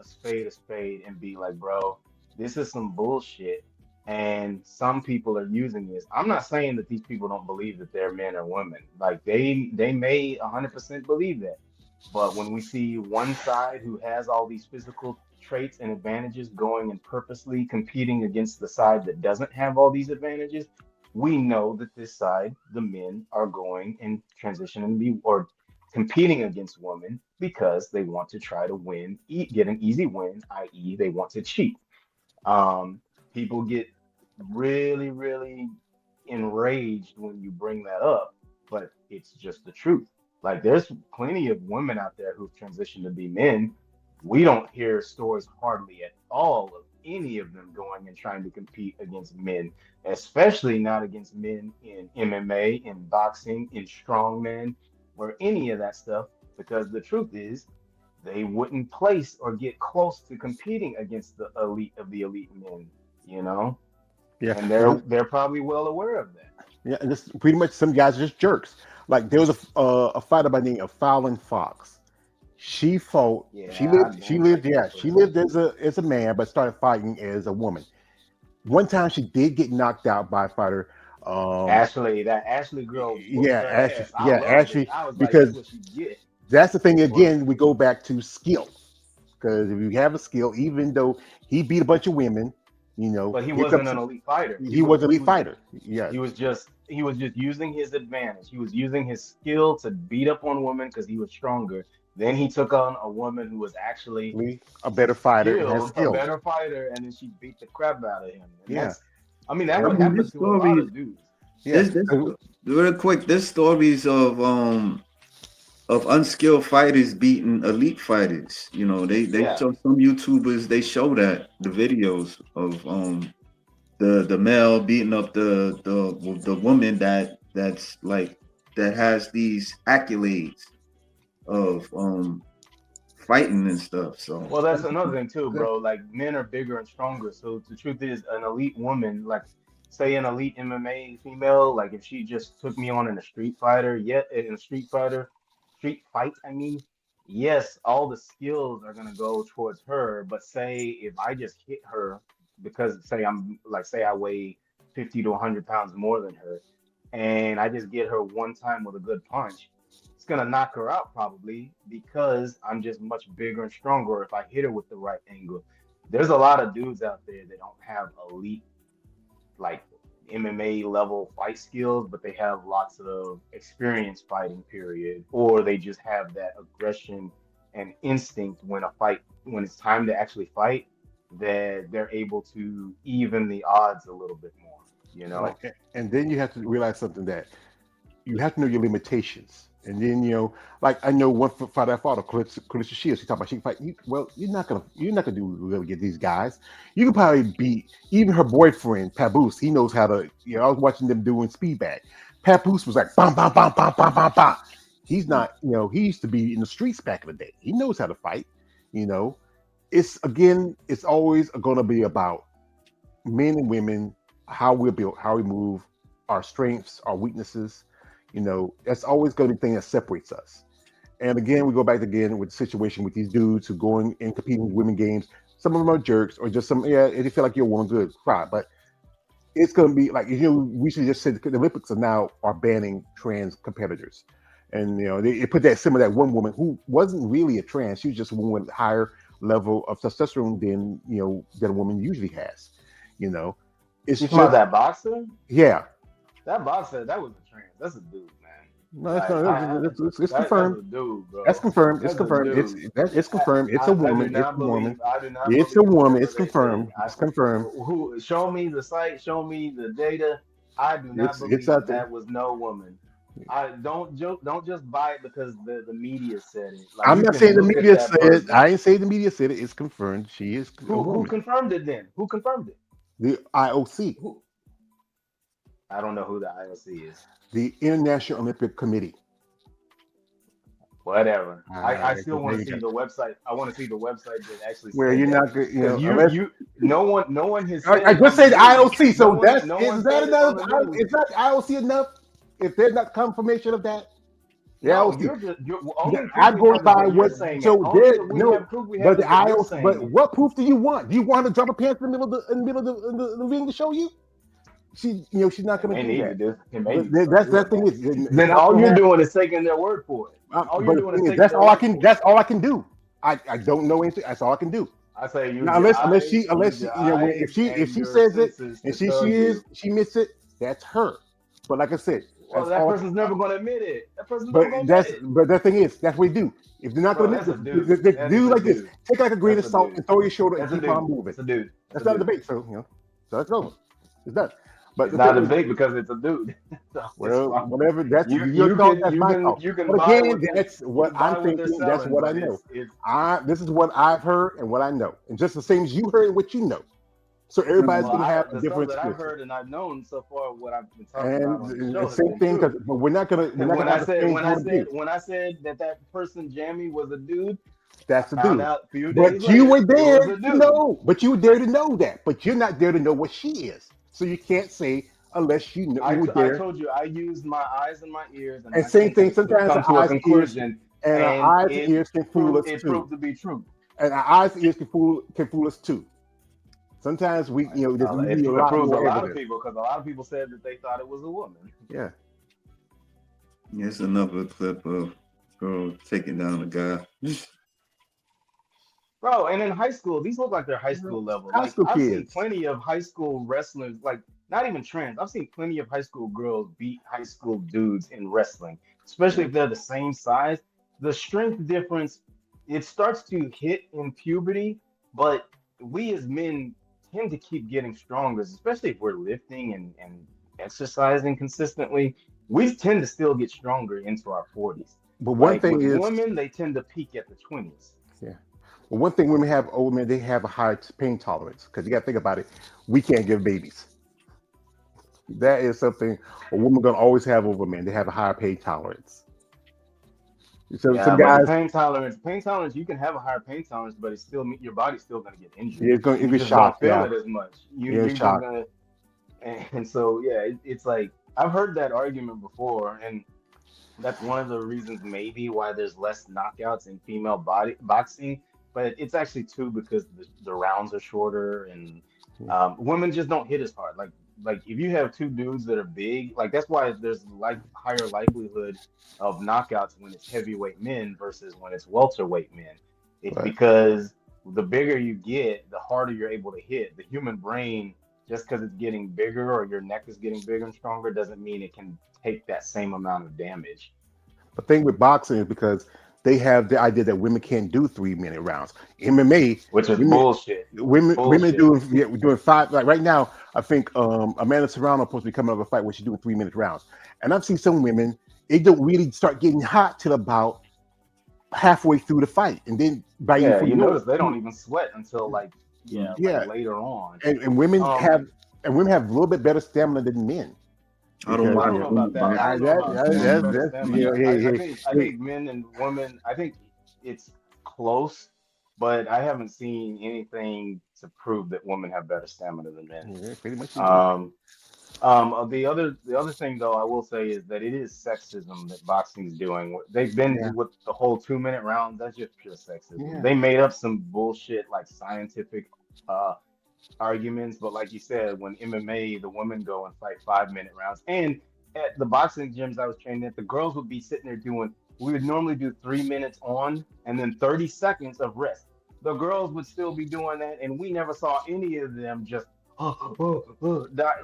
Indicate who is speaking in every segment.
Speaker 1: a spade and be like, bro, this is some bullshit. And some people are using this. I'm not saying that these people don't believe that they're men or women. Like they may 100% believe that. But when we see one side who has all these physical traits and advantages going and purposely competing against the side that doesn't have all these advantages, we know that this side, the men, are going and transitioning to be or competing against women because they want to try to win, get an easy win, i.e., they want to cheat. Um, People get really, really enraged when you bring that up, but it's just the truth. Like, there's plenty of women out there who've transitioned to be men. We don't hear stories hardly at all of any of them going and trying to compete against men, especially not against men in MMA, in boxing, in strongman, or any of that stuff, because the truth is they wouldn't place or get close to competing against the elite of the elite men, you know?
Speaker 2: Yeah,
Speaker 1: And
Speaker 2: and
Speaker 1: they're probably well aware of that.
Speaker 2: yeah, and this pretty much some guys are just jerks. Like there was a fighter by the name of Fallon Fox. She fought. She
Speaker 1: Yeah,
Speaker 2: lived.
Speaker 1: I
Speaker 2: She
Speaker 1: didn't
Speaker 2: lived.
Speaker 1: check
Speaker 2: Yeah,
Speaker 1: out for
Speaker 2: she
Speaker 1: that.
Speaker 2: lived as a man, but started fighting as a woman. One time, she did get knocked out by a fighter. Um,
Speaker 1: Ashley, that Ashley girl whooped
Speaker 2: yeah,
Speaker 1: her
Speaker 2: Ashley.
Speaker 1: ass. I
Speaker 2: Yeah,
Speaker 1: loved it.
Speaker 2: Ashley.
Speaker 1: I was like, that's
Speaker 2: Because
Speaker 1: what she get.
Speaker 2: that's the thing.
Speaker 1: But
Speaker 2: Again, we go back to skill. Because if you have a skill, even though he beat a bunch of women,
Speaker 1: but he
Speaker 2: here comes
Speaker 1: wasn't an elite fighter.
Speaker 2: he was an elite fighter. Yeah,
Speaker 1: He was just using his advantage. He was using his skill to beat up on women because he was stronger. Then he took on a woman who was actually
Speaker 2: a better fighter and has
Speaker 1: skilled, a
Speaker 2: skills.
Speaker 1: better fighter, and then she beat the crap out of him. And
Speaker 2: Yeah,
Speaker 1: that's, I mean, that
Speaker 3: I
Speaker 1: would
Speaker 3: mean,
Speaker 1: happen
Speaker 3: this
Speaker 1: to a lot
Speaker 3: story,
Speaker 1: of dudes.
Speaker 2: yeah.
Speaker 3: this real quick. There's stories of unskilled fighters beating elite fighters. You know, they
Speaker 1: Yeah.
Speaker 3: show some YouTubers. They show that the videos of the male beating up the woman that's like that has these accolades of fighting and stuff. So
Speaker 1: Well, that's
Speaker 3: that's
Speaker 1: another thing too,
Speaker 3: good.
Speaker 1: bro. Like men are bigger and stronger. So the truth is, an elite woman, like say an elite MMA female, like if she just took me on in a street fighter, yet in a street fight, I mean, yes, all the skills are gonna go towards her. But say if I just hit her because say I'm like say I weigh 50 to 100 pounds more than her, and I just get her one time with a good punch, it's gonna knock her out probably because I'm just much bigger and stronger if I hit her with the right angle. There's a lot of dudes out there that don't have elite like MMA level fight skills, but they have lots of experience fighting period, or they just have that aggression and instinct when it's time to actually fight, that they're able to even the odds a little bit more, you know?
Speaker 2: And then you have to realize something that you have to know your limitations. And then like I know one fighter I fought, Clarissa Shields. She talked about she can fight. Well, you're not gonna do really get these guys. You can probably beat even her boyfriend Paboose. He knows how to. I was watching them doing speed bag. Paboose was like bam bam bam bam bam bam bam. He's not. He used to be in the streets back in the day. He knows how to fight. You know, it's always going to be about men and women, how we're built, how we move, our strengths, our weaknesses. That's always going to be the thing that separates us. And again, we go back again with the situation with these dudes who going and competing with women games. Some of them are jerks, or just some. Yeah, if you feel like you're a woman, good, fine. But it's going to be like we should just say the Olympics are banning trans competitors, and they put that some of that one woman who wasn't really a trans. She was just a woman with higher level of testosterone than a woman usually has. You know, it's
Speaker 1: You talking about
Speaker 2: just
Speaker 1: that boxer?
Speaker 2: yeah.
Speaker 1: That boxer, that was a trans. That's a dude, man.
Speaker 2: No, it's
Speaker 1: Like
Speaker 2: not. It's
Speaker 1: that's
Speaker 2: confirmed.
Speaker 1: a dude,
Speaker 2: That's
Speaker 1: bro.
Speaker 2: confirmed. It's
Speaker 1: That's a
Speaker 2: confirmed.
Speaker 1: dude.
Speaker 2: It's confirmed. It's a
Speaker 1: I do
Speaker 2: woman. It's
Speaker 1: not
Speaker 2: a woman.
Speaker 1: believe. I do not
Speaker 2: It's a
Speaker 1: believe
Speaker 2: woman.
Speaker 1: whatever
Speaker 2: It's
Speaker 1: they say.
Speaker 2: confirmed. It's confirmed.
Speaker 1: Who show me the site? Show me the data. I do not
Speaker 2: It's
Speaker 1: believe
Speaker 2: out
Speaker 1: that
Speaker 2: there.
Speaker 1: that was no woman. I don't joke. Don't just buy it because the media said it. Like
Speaker 2: I'm
Speaker 1: you
Speaker 2: not
Speaker 1: can
Speaker 2: saying the
Speaker 1: look at
Speaker 2: media
Speaker 1: that
Speaker 2: said.
Speaker 1: person.
Speaker 2: I ain't say the media said it. It's confirmed. She is a
Speaker 1: Who
Speaker 2: woman.
Speaker 1: confirmed it then? Who confirmed it?
Speaker 2: The IOC,
Speaker 1: Who? I don't know who the IOC is.
Speaker 2: the International Olympic Committee.
Speaker 1: Whatever. I
Speaker 2: There
Speaker 1: still want to
Speaker 2: you
Speaker 1: see
Speaker 2: go.
Speaker 1: the website. I want to see the website that actually
Speaker 2: Where
Speaker 1: said
Speaker 2: you're
Speaker 1: that.
Speaker 2: not,
Speaker 1: Because
Speaker 2: unless
Speaker 1: no one has said
Speaker 2: I
Speaker 1: it
Speaker 2: just
Speaker 1: on the
Speaker 2: say the
Speaker 1: news.
Speaker 2: IOC. So
Speaker 1: No
Speaker 2: is
Speaker 1: one
Speaker 2: that
Speaker 1: said it
Speaker 2: enough?
Speaker 1: on the news.
Speaker 2: Is that the IOC enough? If there's not confirmation of that, The
Speaker 1: No,
Speaker 2: IOC.
Speaker 1: you're only proof
Speaker 2: I'm
Speaker 1: we
Speaker 2: going
Speaker 1: have is
Speaker 2: by
Speaker 1: what you're
Speaker 2: what.
Speaker 1: saying it.
Speaker 2: So
Speaker 1: Only
Speaker 2: there,
Speaker 1: that we
Speaker 2: no,
Speaker 1: have proof we
Speaker 2: but
Speaker 1: have
Speaker 2: the
Speaker 1: is what you're
Speaker 2: IOC.
Speaker 1: saying
Speaker 2: But
Speaker 1: it.
Speaker 2: what proof do you want? Do you want to drop her pants in the middle of the ring to show you? She's not
Speaker 1: It
Speaker 2: going
Speaker 1: may
Speaker 2: to do
Speaker 1: need to
Speaker 2: that.
Speaker 1: do. It may
Speaker 2: But
Speaker 1: need to start
Speaker 2: that's
Speaker 1: doing
Speaker 2: that thing
Speaker 1: that.
Speaker 2: is, it's
Speaker 1: Then
Speaker 2: not
Speaker 1: all
Speaker 2: going to
Speaker 1: you're
Speaker 2: happen.
Speaker 1: doing is taking their word for it. All you're
Speaker 2: But the
Speaker 1: doing is
Speaker 2: thing is,
Speaker 1: taking
Speaker 2: that's
Speaker 1: their
Speaker 2: all I
Speaker 1: word
Speaker 2: can.
Speaker 1: for it.
Speaker 2: That's all I can do. I don't know anything. That's all I can do.
Speaker 1: I say use
Speaker 2: Now,
Speaker 1: your
Speaker 2: unless
Speaker 1: eyes,
Speaker 2: she, if
Speaker 1: and
Speaker 2: she
Speaker 1: your
Speaker 2: says it
Speaker 1: senses
Speaker 2: and
Speaker 1: to tell you.
Speaker 2: she admits it, that's her. But like I said,
Speaker 1: Well,
Speaker 2: that's
Speaker 1: that
Speaker 2: all.
Speaker 1: person's never going to admit it. That person's never going to admit it,
Speaker 2: But the thing is, that's what we do. If they're not
Speaker 1: bro.
Speaker 2: going to
Speaker 1: That's a
Speaker 2: admit
Speaker 1: dude.
Speaker 2: it, they
Speaker 1: That is
Speaker 2: do
Speaker 1: a
Speaker 2: like this.
Speaker 1: dude.
Speaker 2: Take it like a grain
Speaker 1: That's
Speaker 2: of
Speaker 1: a
Speaker 2: salt
Speaker 1: dude.
Speaker 2: and throw your shoulder and
Speaker 1: That's a
Speaker 2: keep on
Speaker 1: dude.
Speaker 2: moving.
Speaker 1: That's a dude. That's
Speaker 2: That's
Speaker 1: a
Speaker 2: not a
Speaker 1: dude.
Speaker 2: debate. So so that's over. It's done. But
Speaker 1: It's
Speaker 2: the
Speaker 1: not
Speaker 2: thing
Speaker 1: a
Speaker 2: is,
Speaker 1: debate because it's a dude. So it's
Speaker 2: well,
Speaker 1: fine.
Speaker 2: whatever. That's
Speaker 1: You
Speaker 2: your
Speaker 1: you
Speaker 2: thought.
Speaker 1: can
Speaker 2: That's
Speaker 1: you
Speaker 2: my
Speaker 1: can
Speaker 2: thought.
Speaker 1: you can
Speaker 2: But
Speaker 1: buy
Speaker 2: again,
Speaker 1: what they
Speaker 2: that's
Speaker 1: you
Speaker 2: what
Speaker 1: can
Speaker 2: I'm
Speaker 1: buy what they're
Speaker 2: thinking. That's
Speaker 1: selling,
Speaker 2: what I
Speaker 1: but
Speaker 2: know.
Speaker 1: it's
Speaker 2: This is what I've heard and what I know, and just the same as you heard and what you know. So everybody's
Speaker 1: well,
Speaker 2: going to have a
Speaker 1: the stuff
Speaker 2: different
Speaker 1: that I've
Speaker 2: experience.
Speaker 1: heard and I've known so far, what I've been talking about
Speaker 2: And
Speaker 1: on this
Speaker 2: the
Speaker 1: show has
Speaker 2: same
Speaker 1: been
Speaker 2: thing, because
Speaker 1: true.
Speaker 2: we're not
Speaker 1: When
Speaker 2: gonna
Speaker 1: I
Speaker 2: have the
Speaker 1: said
Speaker 2: same
Speaker 1: when I
Speaker 2: point of
Speaker 1: said
Speaker 2: view.
Speaker 1: when I said that person Jamie was a dude, I
Speaker 2: That's the
Speaker 1: found
Speaker 2: dude.
Speaker 1: out a few days
Speaker 2: But you
Speaker 1: later
Speaker 2: were
Speaker 1: it
Speaker 2: there
Speaker 1: was a
Speaker 2: to
Speaker 1: dude.
Speaker 2: know. But you were there to know that. But you're not there to know what she is. So you can't say unless you know you were
Speaker 1: I
Speaker 2: there.
Speaker 1: told you I used my eyes and my ears and
Speaker 2: And
Speaker 1: my
Speaker 2: same thing.
Speaker 1: senses to
Speaker 2: Sometimes
Speaker 1: come
Speaker 2: our
Speaker 1: to a
Speaker 2: eyes and ears
Speaker 1: conclusion,
Speaker 2: and our
Speaker 1: and
Speaker 2: eyes and ears can fool us
Speaker 1: it
Speaker 2: too.
Speaker 1: proved to be true.
Speaker 2: And our eyes and ears can fool us too. Sometimes we need a
Speaker 1: It
Speaker 2: lot
Speaker 1: proves a
Speaker 2: more
Speaker 1: lot of
Speaker 2: evidence.
Speaker 1: people because a lot of people said that they thought it was a woman.
Speaker 2: Yeah.
Speaker 3: It's another clip of girl taking down a guy.
Speaker 1: Bro, and in high school, these look like they're high school level.
Speaker 2: High
Speaker 1: Like
Speaker 2: school
Speaker 1: I've seen
Speaker 2: kids.
Speaker 1: plenty of high school wrestlers, like not even trans. I've seen plenty of high school girls beat high school dudes in wrestling, especially
Speaker 2: Yeah.
Speaker 1: if they're the same size. The strength difference, it starts to hit in puberty, but we as men tend to keep getting stronger, especially if we're lifting and exercising consistently. We tend to still get stronger into our 40s.
Speaker 2: But one
Speaker 1: Like
Speaker 2: thing
Speaker 1: with
Speaker 2: is,
Speaker 1: women, they tend to peak at the 20s.
Speaker 2: yeah. Well, one thing women have over men, they have a higher pain tolerance. Because you got to think about it, we can't give babies. That is something a woman gonna always have over men. They have a higher pain tolerance. So some
Speaker 1: Yeah, but the
Speaker 2: guys,
Speaker 1: pain tolerance, you can have a higher pain tolerance, but it's still your body's still gonna get injured.
Speaker 2: yeah, it's gonna
Speaker 1: You
Speaker 2: be
Speaker 1: just don't
Speaker 2: shocked.
Speaker 1: feel
Speaker 2: Yeah,
Speaker 1: it as much.
Speaker 2: yeah,
Speaker 1: You're just
Speaker 2: shocked.
Speaker 1: gonna, and so yeah, it's like I've heard that argument before, and that's one of the reasons maybe why there's less knockouts in female body boxing. But it's actually two because the rounds are shorter and
Speaker 2: Yeah.
Speaker 1: women just don't hit as hard. Like if you have two dudes that are big, like that's why there's like higher likelihood of knockouts when it's heavyweight men versus when it's welterweight men. It's
Speaker 2: But
Speaker 1: because the bigger you get, the harder you're able to hit. The human brain, just because it's getting bigger or your neck is getting bigger and stronger, doesn't mean it can take that same amount of damage,
Speaker 2: the thing with boxing is because they have the idea that women can't do 3 minute rounds. MMA,
Speaker 1: which is
Speaker 2: women
Speaker 1: bullshit.
Speaker 2: women
Speaker 1: Bullshit.
Speaker 2: doing five. Like right now, I think Amanda Serrano supposed to be coming up a fight where she's doing 3 minute rounds. And I've seen some women, they don't really start getting hot till about halfway through the fight, and then by you
Speaker 1: Yeah,
Speaker 2: for
Speaker 1: you
Speaker 2: no,
Speaker 1: notice they don't even sweat until like like
Speaker 2: yeah,
Speaker 1: later on.
Speaker 2: and women
Speaker 1: Um,
Speaker 2: have a little bit better stamina than men
Speaker 3: I don't
Speaker 2: because
Speaker 1: I
Speaker 3: like
Speaker 1: don't know about that. I
Speaker 3: women
Speaker 1: don't know about better
Speaker 2: that's
Speaker 1: stamina.
Speaker 2: hey,
Speaker 1: I
Speaker 2: hey,
Speaker 1: think men and women. I think it's close, but I haven't seen anything to prove that women have better stamina than men.
Speaker 2: yeah, pretty much you do.
Speaker 1: Um, the other thing though I will say is that it is sexism that boxing's doing. They've been
Speaker 2: Yeah,
Speaker 1: with the whole 2 minute rounds. That's just pure sexism.
Speaker 2: yeah.
Speaker 1: They made up some bullshit like scientific uh arguments, but like you said, when MMA, the women go and fight 5 minute rounds, and at the boxing gyms I was training at, the girls would be sitting there doing. We would normally do 3 minutes on and then 30 seconds of rest. The girls would still be doing that, and we never saw any of them just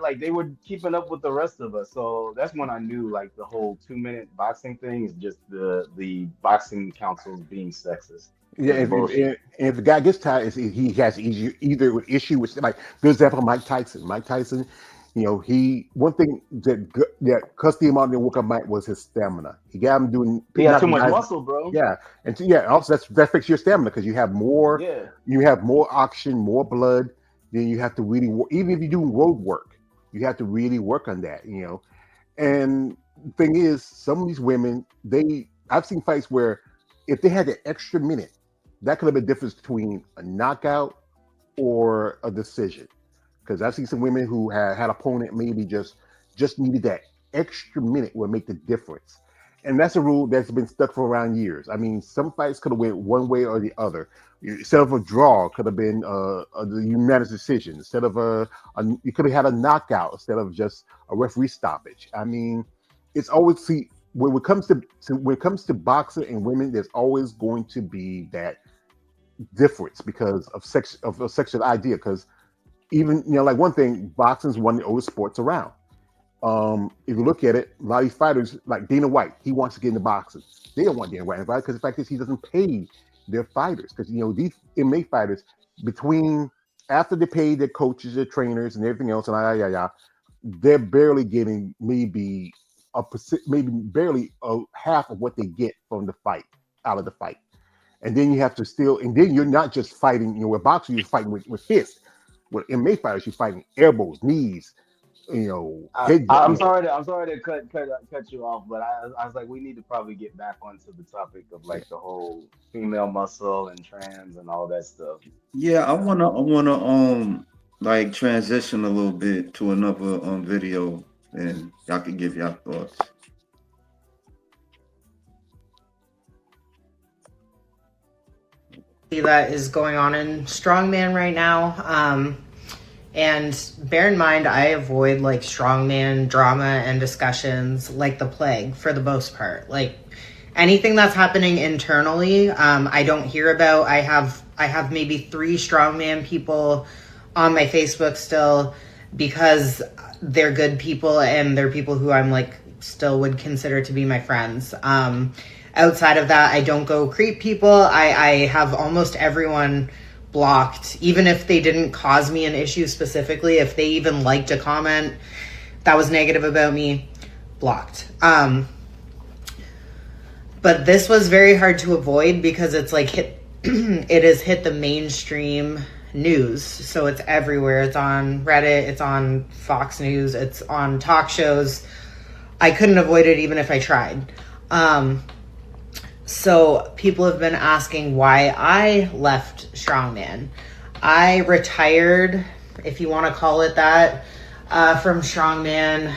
Speaker 1: like they were keeping up with the rest of us. So that's when I knew like the whole 2 minute boxing thing is just the boxing councils being sexist.
Speaker 2: Yeah,
Speaker 1: It's bullshit.
Speaker 2: if the guy gets tired, he has either an issue with like, for example, Mike Tyson. Mike Tyson, he one thing that cussed him out in the workout Mike was his stamina. He got him doing
Speaker 1: He had too
Speaker 2: knocking
Speaker 1: much
Speaker 2: guys.
Speaker 1: muscle, bro.
Speaker 2: Yeah, yeah. Also, that affects your stamina because
Speaker 1: Yeah.
Speaker 2: you have more oxygen, more blood. Then you have to really even if you do road work, you have to really work on that. And the thing is, some of these women, I've seen fights where if they had an extra minute, that could have been the difference between a knockout or a decision. Because I've seen some women who had opponent maybe just needed that extra minute would make the difference. And that's a rule that's been stuck for around years. I mean, some fights could have went one way or the other. Instead of a draw, could have been a unanimous decision. Instead of you could have had a knockout instead of just a referee stoppage. I mean, it's always see when it comes to boxing and women, there's always going to be that difference because of sex of a sexual idea. Because even like one thing, boxing is one of the oldest sports around. If you look at it, a lot of these fighters, like Dana White, he wants to get into boxing. They don't want Dana White in fight because the fact is he doesn't pay their fighters. Because these MMA fighters, between after they pay their coaches, their trainers, and everything else, and they're barely getting maybe maybe barely half of what they get from the fight out of the fight. And then you have to still, and then you're not just fighting. With boxing, you're fighting with fists. With MMA fighters, you're fighting elbows, knees.
Speaker 1: I'm sorry to cut you off, but I was like, we need to probably get back onto the topic of like the whole female muscle and trans and all that stuff.
Speaker 3: Yeah, I wanna like transition a little bit to another video, and y'all can give y'all thoughts.
Speaker 4: That is going on in Strongman right now. And bear in mind, I avoid like Strongman drama and discussions like the plague for the most part. Like anything that's happening internally, I don't hear about. I have maybe 3 Strongman people on my Facebook still because they're good people and they're people who I'm like still would consider to be my friends. Outside of that, I don't go creep people. I have almost everyone blocked, even if they didn't cause me an issue specifically. If they even liked a comment that was negative about me, blocked. But this was very hard to avoid because it's like it has hit the mainstream news. So it's everywhere. It's on Reddit, it's on Fox News, it's on talk shows. I couldn't avoid it even if I tried. So people have been asking why I left Strongman. I retired, if you want to call it that, from Strongman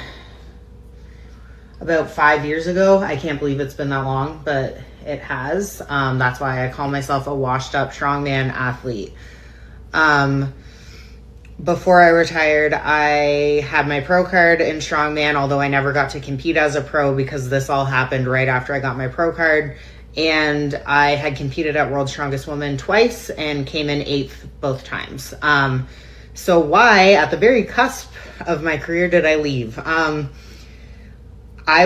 Speaker 4: about 5 years ago. I can't believe it's been that long, but it has. That's why I call myself a washed up Strongman athlete. Before I retired, I had my pro card in Strongman, although I never got to compete as a pro because this all happened right after I got my pro card. And I had competed at World's Strongest Woman twice and came in 8th both times. So why, at the very cusp of my career, did I leave? I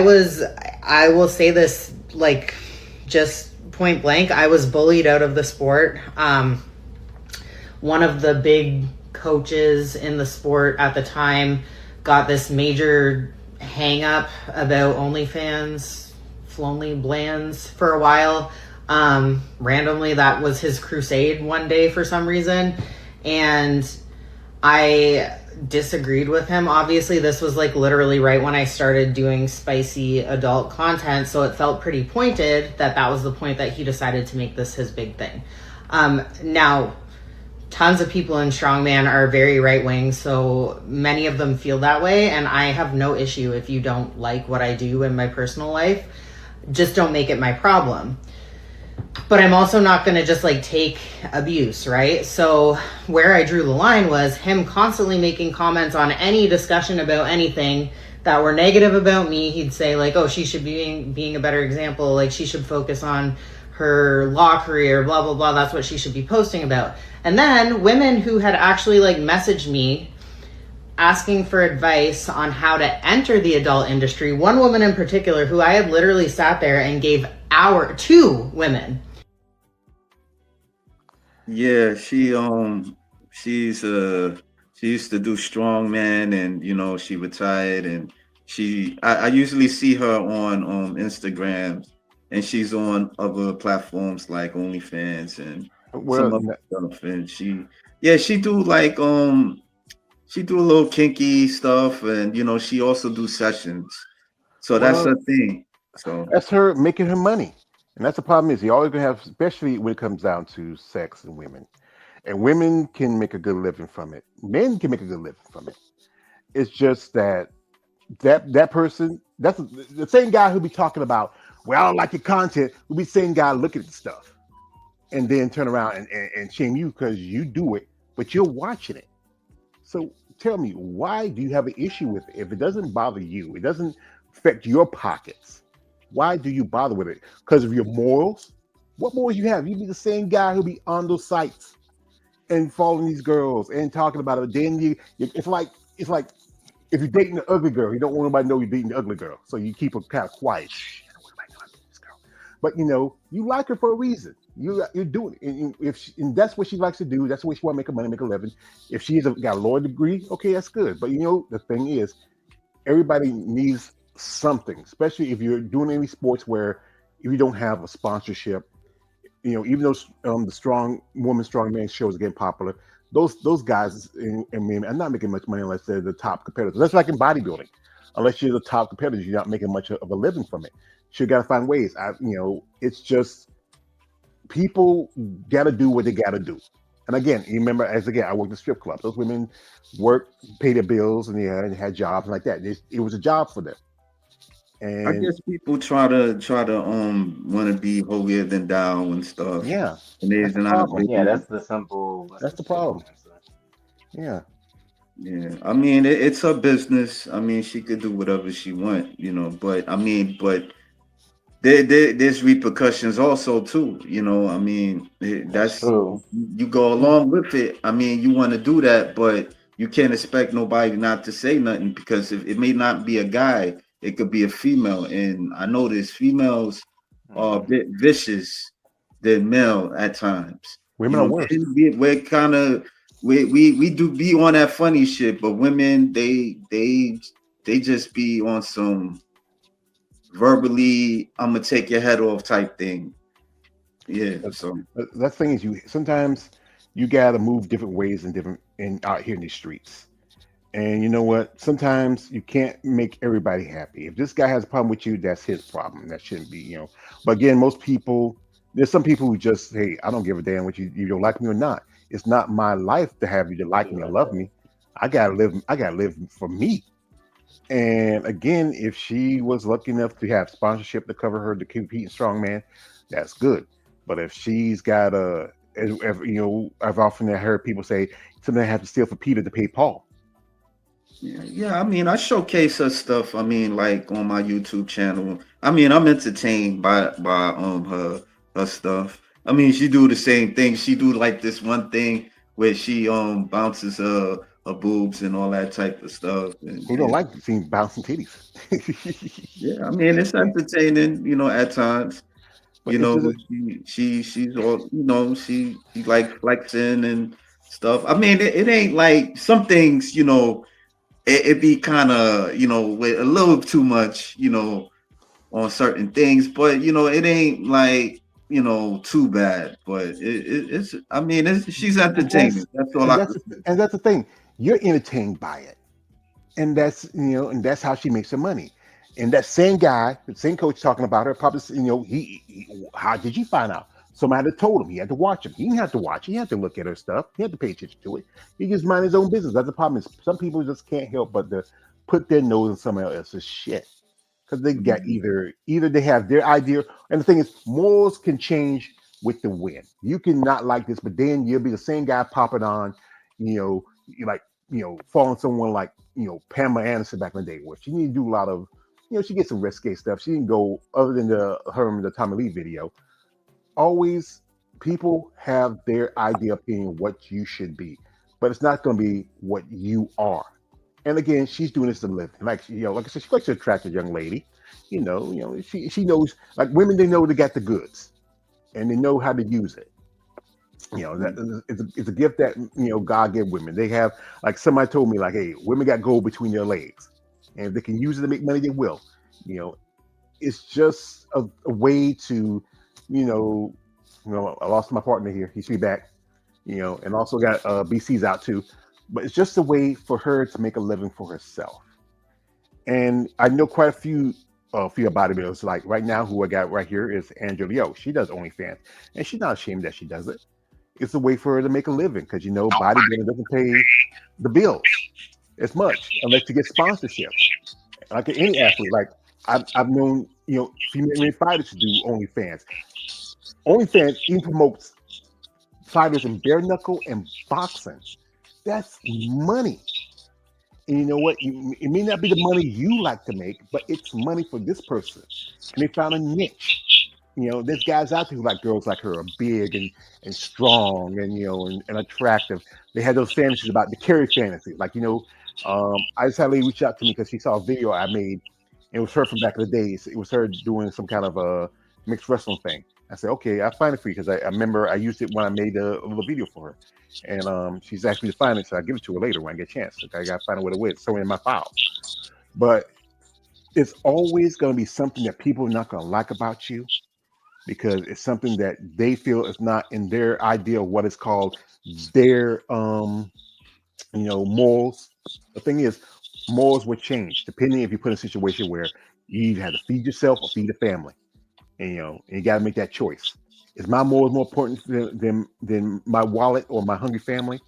Speaker 4: will say this, like, just point blank, I was bullied out of the sport. One of the big coaches in the sport at the time got this major hang up about Onlyfans, Lonely Blands for a while. Randomly, that was his crusade one day for some reason. And I disagreed with him. Obviously, this was like literally right when I started doing spicy adult content. So it felt pretty pointed that was the point that he decided to make this his big thing. Now, tons of people in Strongman are very right-wing, so many of them feel that way. And I have no issue if you don't like what I do in my personal life. Just don't make it my problem. But I'm also not going to just like take abuse, right? So where I drew the line was him constantly making comments on any discussion about anything that were negative about me. He'd say like, oh, she should be being a better example. Like she should focus on her law career, blah, blah, blah. That's what she should be posting about. And then women who had actually like messaged me asking for advice on how to enter the adult industry. One woman in particular who I had literally sat there and gave 2 women.
Speaker 3: Yeah, she used to do strongman, and she retired, and I usually see her on Instagram, and she's on other platforms like OnlyFans and some other stuff. And she do like she do a little kinky stuff, and she also do sessions. So that's her thing. So
Speaker 2: that's her making her money. And that's the problem is you always gonna have, especially when it comes down to sex and women. And women can make a good living from it. Men can make a good living from it. It's just that person, that's the same guy who be talking about Well, I don't like your content. We'll be saying guy looking at the stuff and then turn around and shame you because you do it, but you're watching it. So tell me, why do you have an issue with it? If it doesn't bother you, it doesn't affect your pockets, why do you bother with it? Because of your morals? What morals you have? You be the same guy who be on those sites and following these girls and talking about it. Then it's like if you're dating an ugly girl, you don't want nobody to know you're dating the ugly girl, so you keep her kind of quiet. Shh, I don't want nobody to know I'm dating this girl. But you like her for a reason. You're doing it, and if and that's what she likes to do. That's the way she want to make her money, make a living. If she's got a lawyer degree, okay, that's good. But the thing is, everybody needs something, especially if you're doing any sports where if you don't have a sponsorship, even though the strong woman, strong man shows are getting popular, those guys and men are not making much money unless they're the top competitors. That's like in bodybuilding. Unless you're the top competitors, you're not making much of a living from it. So you got to find ways. It's just people got to do what they got to do. And again, you remember, I worked in strip clubs. Those women worked, paid their bills, and had jobs like that. It was a job for them.
Speaker 3: I
Speaker 2: And
Speaker 3: guess people try to want to be holier than thou and stuff,
Speaker 2: yeah,
Speaker 3: and they're
Speaker 2: that's the
Speaker 3: not
Speaker 2: problem.
Speaker 1: Yeah,
Speaker 3: really.
Speaker 2: That's
Speaker 1: the
Speaker 2: the
Speaker 1: simple
Speaker 2: problem.
Speaker 1: answer.
Speaker 2: Yeah.
Speaker 3: Yeah, I mean it's her business. I mean she could do whatever she want, But I mean, but there's repercussions also too. I mean
Speaker 1: That's
Speaker 3: that's
Speaker 1: true.
Speaker 3: you go along with it. I mean you want to do that, but you can't expect nobody not to say nothing because if it may not be a guy, it could be a female. And I notice females are a
Speaker 1: Hmm.
Speaker 3: bit vicious than male at times.
Speaker 2: Women are worse.
Speaker 3: Men, we're kind of we do be on that funny shit, but women they just be on some verbally I'm gonna take your head off type thing. Yeah.
Speaker 2: But
Speaker 3: So
Speaker 2: that thing is, you sometimes you gotta move different ways and different in out here in these streets. And you know what? Sometimes you can't make everybody happy. If this guy has a problem with you, that's his problem. That shouldn't be. But again, most people, there's some people who just, hey, I don't give a damn what you don't like me or not. It's not my life to have you to like
Speaker 1: Be
Speaker 2: me or
Speaker 1: like
Speaker 2: love
Speaker 1: that.
Speaker 2: me. I gotta live. I gotta live for me. And again, if she was lucky enough to have sponsorship to cover her to compete in strongman, that's good. But if she's got I've often heard people say something I have to steal for Peter to pay Paul.
Speaker 3: yeah. I mean, I showcase her stuff. I mean, like on my YouTube channel. I mean, I'm entertained by her stuff. I mean, she do the same thing. She do like this one thing where she bounces her boobs and all that type of stuff. And,
Speaker 2: Who don't
Speaker 3: and
Speaker 2: like seeing bouncing titties?
Speaker 3: yeah, I mean, it's entertaining. At times.
Speaker 2: But it doesn't.
Speaker 3: She's all she like flexing and stuff. I mean, it ain't like some things, it be kind of with a little too much, on certain things, but it ain't like too bad. But it's I mean she's
Speaker 2: And
Speaker 3: entertaining. That's all I can say.
Speaker 2: that's the thing. You're entertained by it, and that's how she makes her money. And that same guy, the same coach talking about her, probably how did you find out? Somebody told him he had to watch him. He didn't have to watch. He had to look at her stuff. He had to pay attention to it. He just mind his own business. That's the problem. Is some people just can't help but to put their nose in somebody else's shit because they got
Speaker 3: Mhm.
Speaker 2: either they have their idea. And the thing is, morals can change with the wind. You can not like this, but then you'll be the same guy popping on. You like following someone like Pamela Anderson back in the day, where she didn't do a lot of she gets some risque stuff. She didn't go other than the Tommy Lee video. Always, people have their idea of being what you should be, but it's not going to be what you are. And again, she's doing this to live. Like like I said, she likes to attract a young lady. She knows like women. They know they got the goods, and they know how to use it. That it's a gift that God gave women. They have like somebody told me like, hey, women got gold between their legs, and if they can use it to make money, they will. You know, it's just a way to, I lost my partner here. He should be back. And also got BC's out too, but it's just a way for her to make a living for herself. And I know quite a few bodybuilders like right now who I got right here is Angela Yo. She does OnlyFans, and she's not ashamed that she does it. It's a way for her to make a living because bodybuilding doesn't pay the bills as much unless you get sponsorships. Like any athlete, like I've known female fighters to do OnlyFans. OnlyFans even promotes fighters in bare knuckle and boxing. That's money. And you know what? It may not be the money you like to make, but it's money for this person. And they found a niche. There's guys out there who like girls like her are big and strong and attractive. They had those fantasies about the Carrie fantasy. I just had a lady reach out to me because she saw a video I made. And it was her from back in the days. It was her doing some kind of a mixed wrestling thing. I said, okay, I'll find it for you because I remember I used it when I made a little video for her. And she's asked me to find it, so I'll give it to her later when I get a chance. Okay, I got to find out what it was. It's somewhere in my files. But it's always going to be something that people are not going to like about you because it's something that they feel is not in their idea of what is called their morals. The thing is, morals will change depending if you put in a situation where you either have to feed yourself or feed the family, and you got to make that choice. Is my morals more important than my wallet or my hungry family?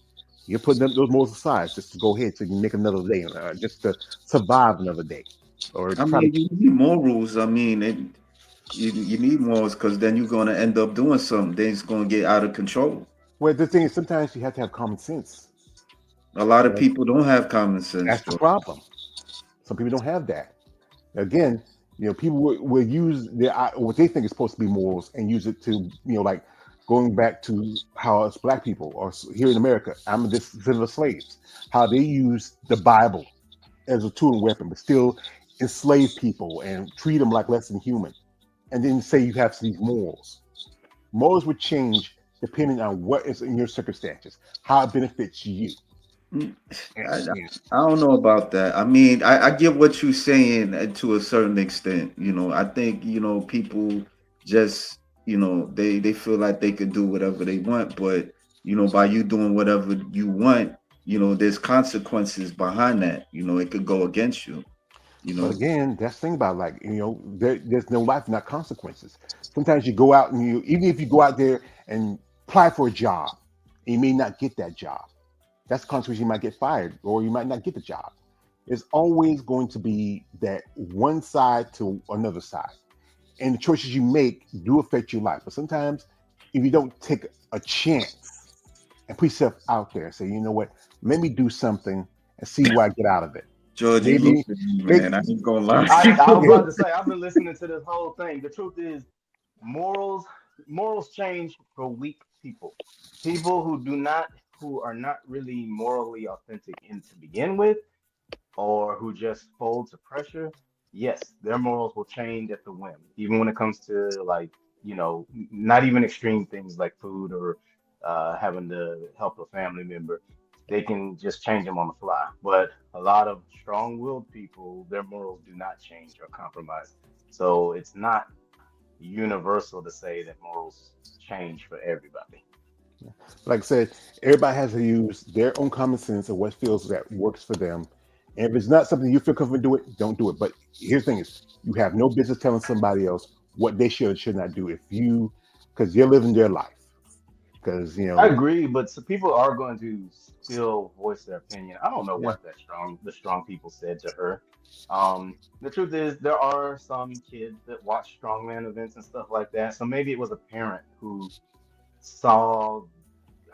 Speaker 2: You're putting those morals aside just to go ahead so you can make another day, just to survive another day, or
Speaker 3: I
Speaker 2: try to.
Speaker 3: mean, you need morals. I mean, you need morals because then you're gonna end up doing something. Then it's gonna get out of control.
Speaker 2: Well, the thing is, sometimes you have to have common sense.
Speaker 3: A lot
Speaker 2: You
Speaker 3: of
Speaker 2: know,
Speaker 3: people don't have common sense,
Speaker 2: that's the
Speaker 3: Joe.
Speaker 2: problem. Some people don't have that. Again, people will use what they think is supposed to be morals and use it to, like going back to how us black people or here in America, I'm a descendant of slaves, how they use the Bible as a tool and weapon, but still enslave people and treat them like less than human. And then say you have these morals. Morals would change depending on what is in your circumstances, how it benefits you.
Speaker 3: Mm,
Speaker 2: And,
Speaker 3: I, I don't know about that. I mean, I get what you're saying to a certain extent. I think people just they feel like they could do whatever they want, but by you doing whatever you want, there's consequences behind that. It could go against you. You
Speaker 2: But
Speaker 3: know,
Speaker 2: again, that's the thing about there's no life, not consequences. Sometimes you go out and even if you go out there and apply for a job, you may not get that job. That's the consequence. You might get fired or you might not get the job. It's always going to be that one side to another side. And the choices you make do affect your life. But sometimes if you don't take a chance and put yourself out there, say, you know what, let me do something and see what I get out of it.
Speaker 3: George, you
Speaker 2: Maybe,
Speaker 3: losing me,
Speaker 2: maybe
Speaker 3: man. I ain't gonna lie.
Speaker 1: I was about to say I've been listening to this whole thing. The truth is, morals morals change for weak people, people who are not really morally authentic in to begin with, or who just fold to pressure. Yes, their morals will change at the whim, even when it comes to like not even extreme things like food or having to help a family member. They can just change them on the fly. But a lot of strong-willed people, their morals do not change or compromise. So it's not universal to say that morals change for everybody.
Speaker 2: like I said, everybody has to use their own common sense of what feels that works for them. And if it's not something you feel comfortable do it, don't do it. But here's the thing is you have no business telling somebody else what they should or should not do because they're living their life. Because,
Speaker 1: I agree, but some people are going to still voice their opinion. I don't know
Speaker 2: yeah,
Speaker 1: what the strong people said to her. The truth is, there are some kids that watch strongman events and stuff like that. So maybe it was a parent who saw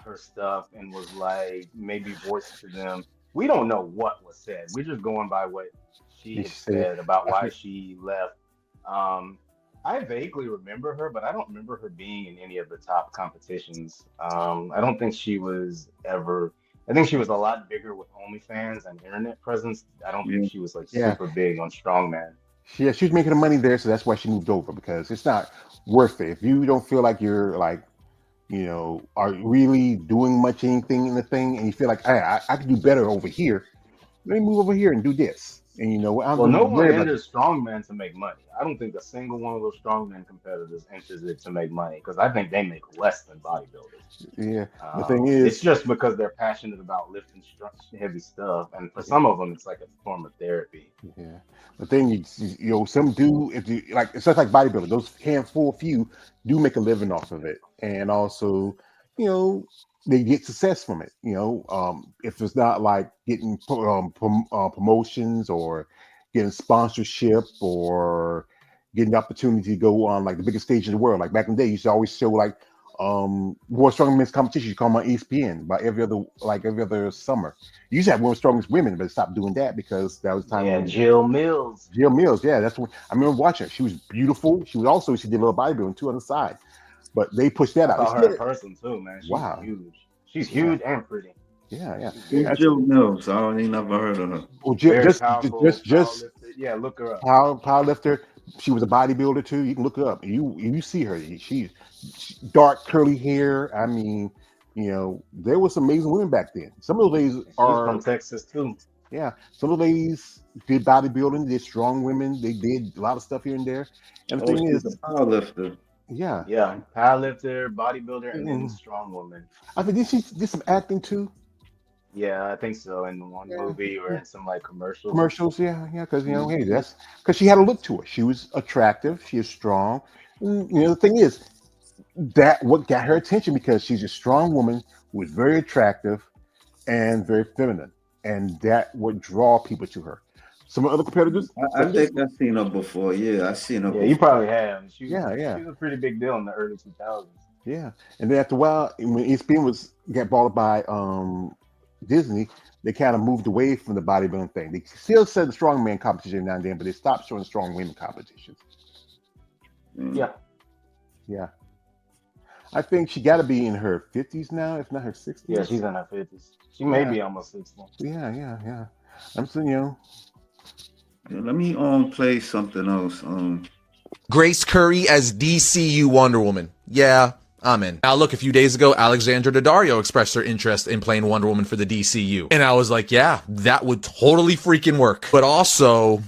Speaker 1: her stuff and was like maybe voiced to them. We don't know what was said. We're just going by what she
Speaker 2: you
Speaker 1: had
Speaker 2: say,
Speaker 1: said about
Speaker 2: I
Speaker 1: why
Speaker 2: heard,
Speaker 1: she left. Um, I vaguely remember her, but I don't remember her being in any of the top competitions. I don't think she was ever. I think she was a lot bigger with OnlyFans and internet presence. I don't think
Speaker 3: Yeah.
Speaker 1: she was like
Speaker 2: yeah,
Speaker 1: super big on Strongman.
Speaker 2: she was making the money there, so that's why she moved over because it's not worth it. If you don't feel like you're like, are really doing much anything in the thing and you feel like, hey, I could do better over here, let me move over here and do this. And I don't
Speaker 1: Well,
Speaker 2: have to
Speaker 1: no one
Speaker 2: worry about this.
Speaker 1: enters strongman to make money. I don't think a single one of those strongman competitors enters it to make money because I think they make less than bodybuilders.
Speaker 2: Yeah. The thing
Speaker 1: It's
Speaker 2: is,
Speaker 1: just because they're passionate about lifting heavy stuff, and for
Speaker 2: yeah,
Speaker 1: some of them, it's like a form of therapy.
Speaker 2: yeah. The thing is, some do if you like it's just like bodybuilding. Those handful few do make a living off of it. And also, you know, they get success from it. If it's not like getting promotions or getting sponsorship or getting the opportunity to go on like the biggest stage in the world. Like back in the day, you used to always show like World Strongest Men's competition. You call them on ESPN about every other summer. You used to have World Strongest Women, but stopped doing that because that was the time.
Speaker 1: Yeah,
Speaker 2: when
Speaker 1: Jill Mills.
Speaker 2: Jill Mills, yeah, that's when I remember watching her. She was beautiful. She did a little bodybuilding too on the side, but they pushed that
Speaker 1: I
Speaker 2: out.
Speaker 1: saw her in person too, man. She's
Speaker 2: Wow.
Speaker 1: huge. She's huge and pretty.
Speaker 2: Yeah.
Speaker 3: Who's Jill Mills? I ain't never heard of her.
Speaker 2: Well,
Speaker 1: Very
Speaker 2: just
Speaker 1: powerful,
Speaker 2: powerlifter.
Speaker 1: Yeah, look her up.
Speaker 2: Powerlifter. She was a bodybuilder too. You can look her up. You see her. She's dark curly hair. I mean, there was some amazing women back then. Some of those ladies
Speaker 1: She's
Speaker 2: are
Speaker 1: from Texas too.
Speaker 2: Yeah, some of the ladies did bodybuilding. They did strong women. They did a lot of stuff here and there. And the thing
Speaker 3: she's
Speaker 2: is,
Speaker 3: a powerlifter.
Speaker 2: yeah,
Speaker 1: powerlifter, bodybuilder, and then strong woman.
Speaker 2: I think did she did some acting too?
Speaker 1: Yeah, I think so. In one movie or in some like commercials.
Speaker 2: Commercials, yeah, because hey, that's because she had a look to her. She was attractive. She is strong. The thing is, that what got her attention because she's a strong woman who is very attractive and very feminine, and that would draw people to her. Some other competitors,
Speaker 3: I think I've seen her before. Yeah, I've seen her.
Speaker 1: Yeah, you probably have. She was a pretty big deal in the early 2000s.
Speaker 2: Yeah, and then after a while, when ESPN got bought by Disney, they kind of moved away from the bodybuilding thing. They still said the strongman competition now and then, but they stopped showing strong women competitions. Yeah. I think she got to be in her 50s now, if not her 60s.
Speaker 1: Yeah, she's in her 50s. She may be almost 60.
Speaker 2: Yeah. I'm saying,
Speaker 3: let me play something else.
Speaker 5: Grace Curry as DCU Wonder Woman. Yeah, I'm in. Now look, a few days ago, Alexandra Daddario expressed her interest in playing Wonder Woman for the DCU. And I was like, yeah, that would totally freaking work. But also,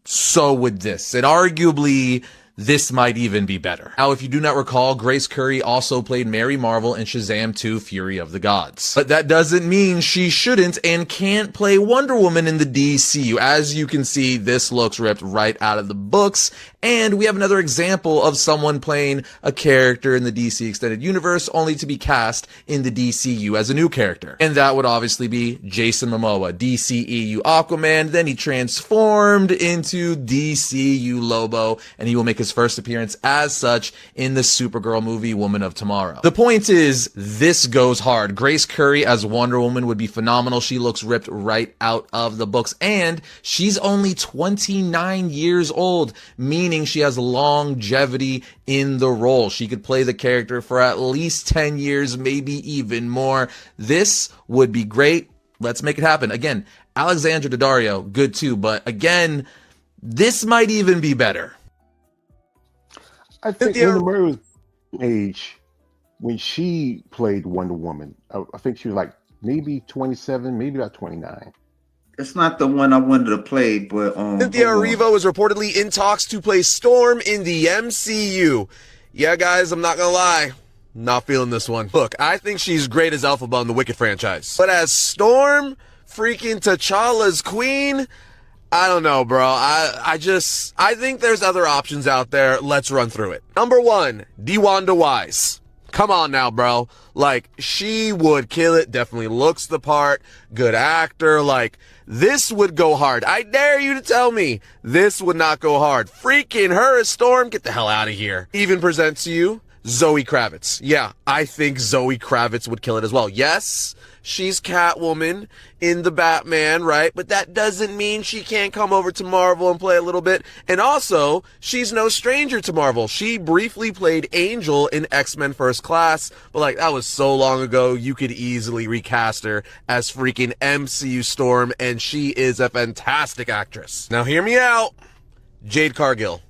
Speaker 5: so would this. And arguably, this might even be better. Now, if you do not recall, Grace Curry also played Mary Marvel in Shazam 2: Fury of the Gods. But that doesn't mean she shouldn't and can't play Wonder Woman in the DCU. As you can see, this looks ripped right out of the books. And we have another example of someone playing a character in the DC Extended Universe only to be cast in the DCU as a new character. And that would obviously be Jason Momoa, DCEU Aquaman. Then he transformed into DCU Lobo, and he will make his first appearance as such in the Supergirl movie Woman of Tomorrow. The point is, this goes hard. Grace Curry as Wonder Woman would be phenomenal. She looks ripped right out of the books, and she's only 29 years old, meaning she has longevity in the role. She could play the character for at least 10 years, maybe even more. This would be great. Let's make it happen. Again, Alexandra Daddario, good too, but again, this might even be better.
Speaker 2: I think Linda Murray was age when she played Wonder Woman. I think she was like maybe 27, maybe about 29.
Speaker 3: It's not the one I wanted to play, but
Speaker 5: Cynthia Erivo is reportedly in talks to play Storm in the MCU. Yeah, guys, I'm not gonna lie. Not feeling this one. Look, I think she's great as Elphaba in the Wicked franchise. But as Storm, freaking T'Challa's queen, I don't know, bro. I think there's other options out there. Let's run through it. Number 1, DeWanda Wise. Come on now, bro. Like, she would kill it. Definitely looks the part. Good actor. Like, this would go hard. I dare you to tell me this would not go hard. Freaking her as Storm. Get the hell out of here. Even presents to you Zoe Kravitz. Yeah, I think Zoe Kravitz would kill it as well. Yes, she's Catwoman in the Batman, right? But that doesn't mean she can't come over to Marvel and play a little bit. And also, she's no stranger to Marvel. She briefly played Angel in X-Men First Class, but like, that was so long ago, you could easily recast her as freaking MCU Storm, and she is a fantastic actress. Now hear me out. Jade Cargill.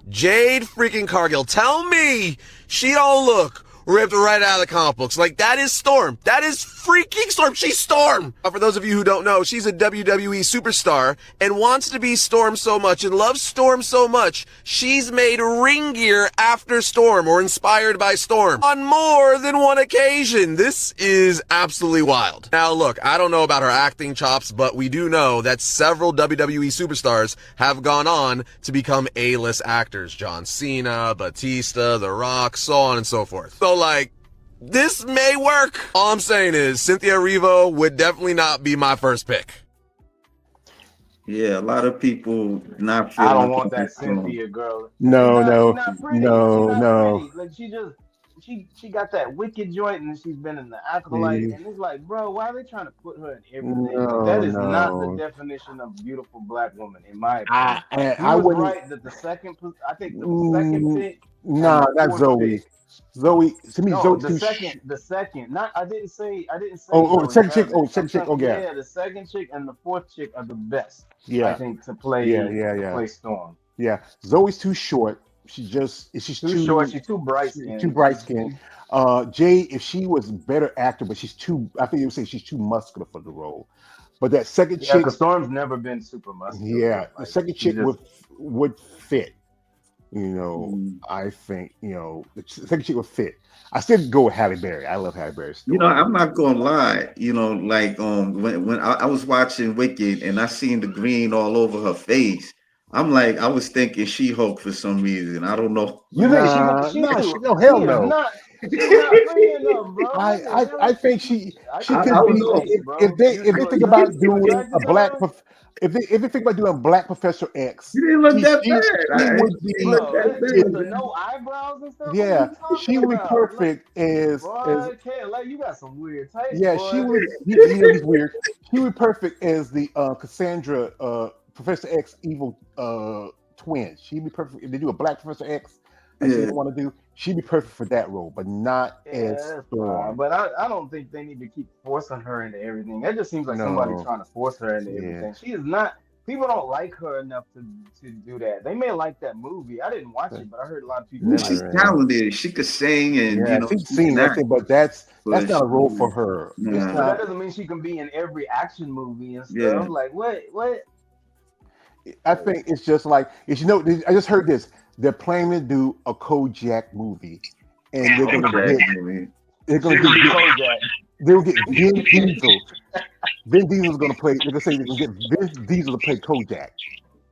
Speaker 5: Jade freaking Cargill. Tell me she don't look ripped right out of the comic books. Like, that is Storm. That is freaking Storm. She's Storm. For those of you who don't know, she's a WWE superstar and wants to be Storm so much and loves Storm so much, she's made ring gear after Storm or inspired by Storm on more than one occasion. This is absolutely wild. Now, look, I don't know about her acting chops, but we do know that several WWE superstars have gone on to become A-list actors. John Cena, Batista, The Rock, so on and so forth. So, like, this may work. All I'm saying is Cynthia Erivo would definitely not be my first pick.
Speaker 3: Yeah, a lot of people not
Speaker 1: I
Speaker 3: feeling
Speaker 1: don't want
Speaker 3: Toni
Speaker 1: that
Speaker 3: Storm.
Speaker 1: Cynthia girl.
Speaker 2: No,
Speaker 1: She
Speaker 2: no,
Speaker 1: not pretty. She
Speaker 2: no,
Speaker 1: not
Speaker 2: no.
Speaker 1: pretty. Like she got that wicked joint, and she's been in the acolyte,
Speaker 2: See,
Speaker 1: and it's like, bro, why are they trying to put her in everything? Like
Speaker 2: no,
Speaker 1: that is not the
Speaker 2: no.
Speaker 1: definition of beautiful black woman, in my opinion. You
Speaker 2: I
Speaker 1: was
Speaker 2: wouldn't.
Speaker 1: right that I think the second
Speaker 2: Mm,
Speaker 1: pick and
Speaker 2: nah,
Speaker 1: the
Speaker 2: not
Speaker 1: fourth
Speaker 2: Zoe.
Speaker 1: pick.
Speaker 2: Zoe, to me,
Speaker 1: No,
Speaker 2: Zoe's too.
Speaker 1: the second. Not I didn't say
Speaker 2: Oh,
Speaker 1: Zoe
Speaker 2: second chick.
Speaker 1: Kravitz.
Speaker 2: Oh,
Speaker 1: I'm
Speaker 2: second chick.
Speaker 1: saying
Speaker 2: Oh, yeah,
Speaker 1: yeah, the second chick and the fourth chick are the best. I
Speaker 2: yeah,
Speaker 1: think
Speaker 2: yeah, yeah,
Speaker 1: to
Speaker 2: yeah,
Speaker 1: play Storm.
Speaker 2: yeah. Zoe's too short. She's
Speaker 1: Too short.
Speaker 2: too
Speaker 1: She's too bright
Speaker 2: too
Speaker 1: skinned.
Speaker 2: bright skinned. Jay, if she was a better actor, but she's too. I think you would say she's too muscular for the role. But that second
Speaker 1: Yeah,
Speaker 2: chick,
Speaker 1: because Storm's never been super muscular.
Speaker 2: yeah, the
Speaker 1: Like
Speaker 2: second
Speaker 1: she's
Speaker 2: chick
Speaker 1: just
Speaker 2: would fit.
Speaker 3: Mm.
Speaker 2: I think the second chick would fit. I still go with Halle Berry. I love Halle Berry's Storm.
Speaker 3: I'm not gonna lie. Like when I was watching Wicked and I seen the green all over her face, I'm like, I was thinking She-Hulk for some reason. I don't know.
Speaker 1: you think
Speaker 2: Nah, nah, no,
Speaker 1: she
Speaker 2: hell
Speaker 1: is
Speaker 2: no.
Speaker 1: not she's not pretty enough, bro. What the
Speaker 2: I
Speaker 1: hell?
Speaker 2: think
Speaker 1: I
Speaker 2: she
Speaker 1: think
Speaker 3: I
Speaker 2: could
Speaker 1: you're
Speaker 3: don't
Speaker 2: be
Speaker 3: know.
Speaker 1: mistaken, bro.
Speaker 2: if they think
Speaker 1: You're
Speaker 2: about
Speaker 1: too
Speaker 2: doing a
Speaker 1: attracted to her.
Speaker 2: if they think about doing Black Professor
Speaker 3: She
Speaker 2: X,
Speaker 3: didn't look that
Speaker 2: she
Speaker 3: bad.
Speaker 2: would
Speaker 3: She didn't look
Speaker 2: be
Speaker 1: Bro,
Speaker 3: that
Speaker 1: with
Speaker 3: bad,
Speaker 1: the
Speaker 3: man.
Speaker 1: no eyebrows and stuff. What are
Speaker 2: yeah
Speaker 1: you talking
Speaker 2: she would be
Speaker 1: about? Like,
Speaker 2: perfect as
Speaker 1: boy, can't like you got some weird taste,
Speaker 2: yeah she
Speaker 1: boy.
Speaker 2: would he's weird. She would be perfect as the Cassandra Professor X evil twin. She'd be perfect if they do a Black Professor X like she
Speaker 3: Yeah.
Speaker 2: want to do. She'd be perfect for that role, but not as
Speaker 1: Yeah, that's fine.
Speaker 2: Storm.
Speaker 1: But I don't think they need to keep forcing her into everything. That just seems like somebody
Speaker 2: No,
Speaker 1: trying to force her into
Speaker 2: yeah.
Speaker 1: everything. She is not. People don't like her enough to do that. They may like that movie. I didn't watch it, but I heard a lot of people
Speaker 3: She's
Speaker 1: liked
Speaker 2: Never.
Speaker 1: it.
Speaker 3: talented. She could sing and
Speaker 2: Yeah, she's
Speaker 3: she can
Speaker 2: seen that
Speaker 3: act,
Speaker 2: thing, but that's
Speaker 3: but
Speaker 2: not
Speaker 3: she,
Speaker 2: a role for her. It's
Speaker 3: nah.
Speaker 1: But that
Speaker 2: not.
Speaker 1: doesn't mean she can be in every action movie and
Speaker 3: Yeah.
Speaker 1: stuff. Like what? What?
Speaker 2: I think it's just like if you know. I just heard this. They're planning to do a Kojak movie, and they're gonna
Speaker 3: Kojak
Speaker 2: get
Speaker 3: movie.
Speaker 2: they're gonna
Speaker 1: She's gonna be
Speaker 2: get
Speaker 1: Kojak.
Speaker 2: they'll get Vin Diesel. Vin Diesel's gonna play. They're gonna say they're gonna get Vin Diesel to play Kojak.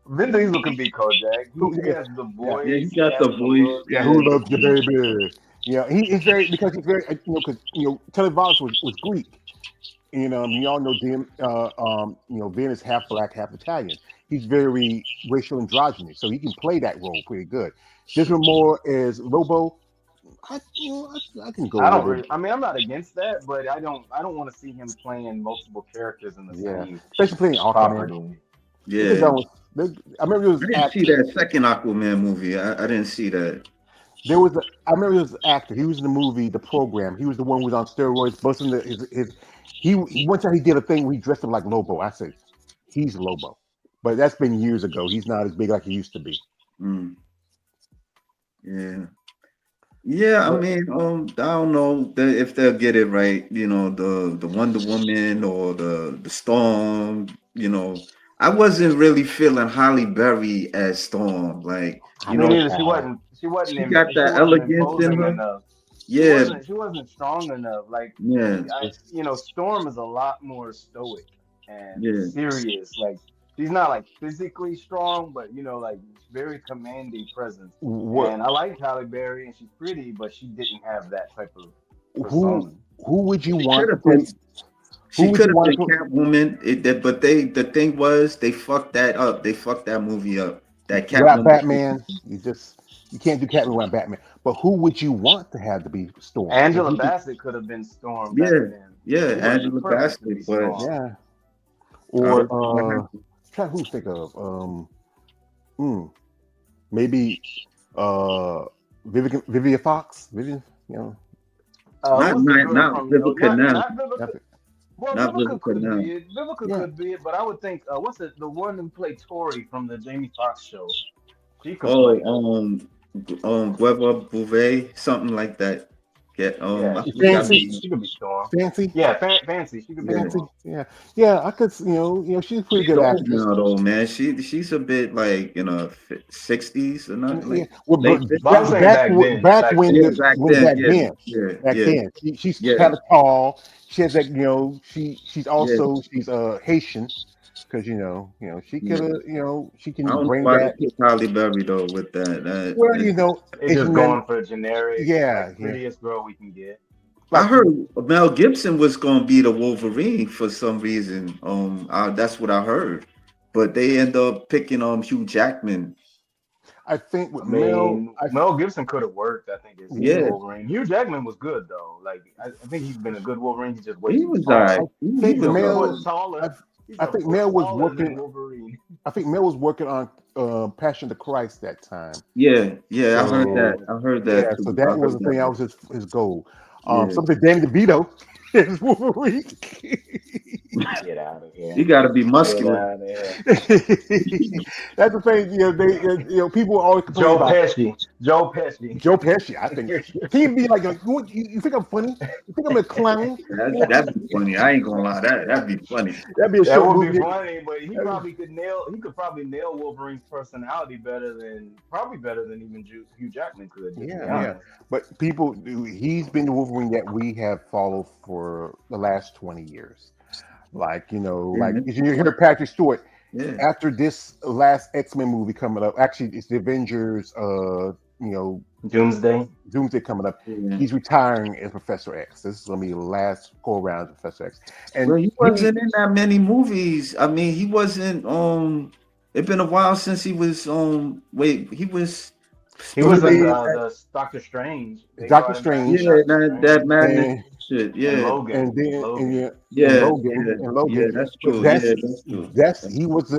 Speaker 1: Vin Diesel can be Kojak. He
Speaker 2: Yeah,
Speaker 1: has the
Speaker 2: yeah,
Speaker 3: Yeah, he
Speaker 1: voice. He
Speaker 3: got
Speaker 1: has
Speaker 3: the
Speaker 1: the
Speaker 3: voice.
Speaker 1: look.
Speaker 2: yeah.
Speaker 3: Yeah.
Speaker 2: Who loves you, baby? Yeah, he's very because he's very because Telly Voss was Greek. We all know Vin is half black, half Italian. He's very racial androgynous, so he can play that role pretty good. Desmond Moore as Lobo, I can go
Speaker 1: I
Speaker 2: with
Speaker 1: don't
Speaker 2: it.
Speaker 1: really. I mean, I'm not against that, but I don't. I don't want to see him playing multiple characters in the
Speaker 2: Yeah,
Speaker 1: same
Speaker 2: especially playing Aquaman.
Speaker 1: property.
Speaker 2: They could
Speaker 3: Yeah.
Speaker 2: go. I remember it was
Speaker 3: I didn't see
Speaker 2: actor.
Speaker 3: that second Aquaman movie. I didn't see that.
Speaker 2: I remember it was an actor. He was in the movie The Program. He was the one who was on steroids, busting his. He one time he did a thing where he dressed up like Lobo. I said, he's Lobo, but that's been years ago. He's not as big like he used to be.
Speaker 3: Mm, yeah. Yeah, I
Speaker 2: But
Speaker 3: mean, I don't know if they'll get it right, the Wonder Woman or the Storm, I wasn't really feeling Halle Berry as Storm. Like,
Speaker 2: I
Speaker 1: Me
Speaker 2: like
Speaker 1: neither.
Speaker 2: Halle.
Speaker 3: she got
Speaker 1: She
Speaker 3: that
Speaker 1: wasn't
Speaker 3: elegance in
Speaker 1: imposing
Speaker 3: her.
Speaker 1: enough.
Speaker 3: Yeah,
Speaker 1: She wasn't strong enough. Like
Speaker 3: yeah,
Speaker 1: Storm is a lot more stoic and
Speaker 3: yeah.
Speaker 1: serious. Like she's not like physically strong, but like very commanding presence.
Speaker 2: What?
Speaker 1: And I like Halle Berry, and she's pretty, but she didn't have that type of
Speaker 2: Who?
Speaker 1: persona.
Speaker 2: Who would you
Speaker 3: She
Speaker 2: want
Speaker 3: could
Speaker 2: to
Speaker 3: have
Speaker 2: play?
Speaker 3: been
Speaker 2: Who
Speaker 3: she
Speaker 2: would
Speaker 3: could
Speaker 2: you
Speaker 3: have
Speaker 2: want to
Speaker 3: been
Speaker 2: put?
Speaker 3: Catwoman. But the thing was they fucked that up. They fucked that movie up. That
Speaker 2: Without
Speaker 3: Catwoman.
Speaker 2: Batman, you can't do Catwoman without Batman. But who would you want to have to be Storm? If
Speaker 1: Angela
Speaker 2: you could,
Speaker 1: Bassett could have been Storm back
Speaker 3: Yeah,
Speaker 1: then.
Speaker 3: yeah,
Speaker 1: She would have been
Speaker 3: Angela
Speaker 1: perfect to be
Speaker 3: Bassett, but
Speaker 1: Storm.
Speaker 2: yeah.
Speaker 3: I
Speaker 2: Or
Speaker 3: don't know what happened.
Speaker 2: try who to think of. Hmm, maybe Vivian Fox. Vivian,
Speaker 3: Not
Speaker 1: Who's the
Speaker 3: not
Speaker 1: girl
Speaker 3: not
Speaker 1: from? No,
Speaker 3: Vivica now.
Speaker 1: not Vivica.
Speaker 2: nothing.
Speaker 1: Well,
Speaker 3: Not
Speaker 1: Vivica
Speaker 3: Vivica
Speaker 1: could
Speaker 3: now.
Speaker 1: be it. Vivica
Speaker 2: Yeah,
Speaker 1: could be it, but I would think what's it? The one who played Tori from the Jamie Foxx show. She could
Speaker 3: Oh,
Speaker 1: play her.
Speaker 3: Gueva Bouvet, something like that. Get
Speaker 1: Yeah,
Speaker 3: I forgot
Speaker 2: Fancy,
Speaker 3: the
Speaker 1: she could be Storm.
Speaker 2: Fancy,
Speaker 1: Yeah, Fancy. She could be
Speaker 3: yeah.
Speaker 2: Fancy.
Speaker 1: Storm.
Speaker 2: Yeah, yeah. I could. She's a pretty
Speaker 3: She's
Speaker 2: good
Speaker 3: old
Speaker 2: actress.
Speaker 3: now though, man. She's a bit like in her 60s or not,
Speaker 2: Yeah,
Speaker 3: like
Speaker 2: well,
Speaker 3: late
Speaker 1: But I'm
Speaker 3: 50s.
Speaker 1: saying back then.
Speaker 2: back
Speaker 1: Back
Speaker 2: when
Speaker 3: Yeah,
Speaker 1: then.
Speaker 2: the when back
Speaker 3: yeah,
Speaker 2: then she's
Speaker 3: yeah,
Speaker 2: kind of tall. She has that
Speaker 3: yeah,
Speaker 2: she's Haitian because she could
Speaker 3: yeah.
Speaker 2: have she
Speaker 3: I
Speaker 2: can
Speaker 3: don't know
Speaker 2: bring
Speaker 3: why they
Speaker 2: that.
Speaker 3: picked Halle Berry though with that.
Speaker 2: Well,
Speaker 1: They just
Speaker 2: Asian men,
Speaker 1: going for generic,
Speaker 2: yeah,
Speaker 1: like
Speaker 2: yeah,
Speaker 1: prettiest girl we can get.
Speaker 3: I
Speaker 2: like
Speaker 3: heard Mel Gibson was gonna be the Wolverine for some reason. That's what I heard. but they end up picking Hugh Jackman.
Speaker 2: I think with
Speaker 1: I
Speaker 2: Mel,
Speaker 1: mean, Mel Gibson could have worked. I think as
Speaker 3: Yeah,
Speaker 1: Wolverine. Hugh Jackman was good though. Like I think he's been a good Wolverine. He's just way
Speaker 3: he
Speaker 1: too
Speaker 3: was
Speaker 1: tall.
Speaker 2: I
Speaker 3: alright. He
Speaker 1: He's
Speaker 2: think
Speaker 3: was
Speaker 1: a
Speaker 3: okay.
Speaker 1: foot
Speaker 2: Mel,
Speaker 1: taller.
Speaker 2: I,
Speaker 1: He's
Speaker 2: I
Speaker 1: a
Speaker 2: think
Speaker 1: foot
Speaker 2: Mel was
Speaker 1: taller than
Speaker 2: working.
Speaker 1: Wolverine.
Speaker 2: I think Mel was working on Passion of the Christ that time.
Speaker 3: Yeah, yeah, I heard
Speaker 2: So
Speaker 3: that. I heard
Speaker 2: yeah,
Speaker 3: that
Speaker 2: so
Speaker 3: too. I
Speaker 2: that was
Speaker 3: heard
Speaker 2: the thing.
Speaker 3: that.
Speaker 2: That was his goal.
Speaker 3: Yeah,
Speaker 2: Something Danny DeVito is Wolverine.
Speaker 1: Get out of here.
Speaker 3: you got to be
Speaker 1: Get
Speaker 3: muscular.
Speaker 1: out of here.
Speaker 2: That's the thing. People always complain
Speaker 1: Joe
Speaker 2: about
Speaker 1: Pesci. Joe Pesci.
Speaker 2: Joe Pesci. I think he'd be like, you think I'm funny? You think I'm a clown?
Speaker 3: That'd be funny. I ain't gonna lie. That'd be funny.
Speaker 2: That'd be a
Speaker 1: That
Speaker 2: short
Speaker 1: would be
Speaker 2: movie.
Speaker 1: funny, but he could probably nail Wolverine's personality better than even Hugh Jackman could, just to be
Speaker 2: Yeah.
Speaker 1: honest.
Speaker 2: But he's been the Wolverine that we have followed for the last 20 years. Like,
Speaker 3: Yeah,
Speaker 2: you hear Patrick Stewart
Speaker 3: yeah.
Speaker 2: after this last X-Men movie coming up. Actually, it's the Avengers,
Speaker 1: Doomsday.
Speaker 2: Doomsday coming up.
Speaker 3: Yeah.
Speaker 2: He's retiring as Professor X. This is going to be the last go around as Professor X. And
Speaker 3: Well, he wasn't in that many movies. I mean, he wasn't. It's been a while since he was. Wait, he was.
Speaker 1: He was in
Speaker 2: made
Speaker 1: the Doctor Strange. They
Speaker 2: Doctor
Speaker 1: brought him back
Speaker 3: Yeah,
Speaker 1: in
Speaker 2: Strange
Speaker 1: Doctor
Speaker 3: that
Speaker 1: Strange
Speaker 3: madness
Speaker 2: and
Speaker 3: shit.
Speaker 1: and
Speaker 3: Yeah,
Speaker 1: Logan. Logan.
Speaker 3: yeah,
Speaker 2: And
Speaker 3: yeah.
Speaker 2: Logan.
Speaker 3: That's
Speaker 2: But
Speaker 3: true. Yeah, that's true.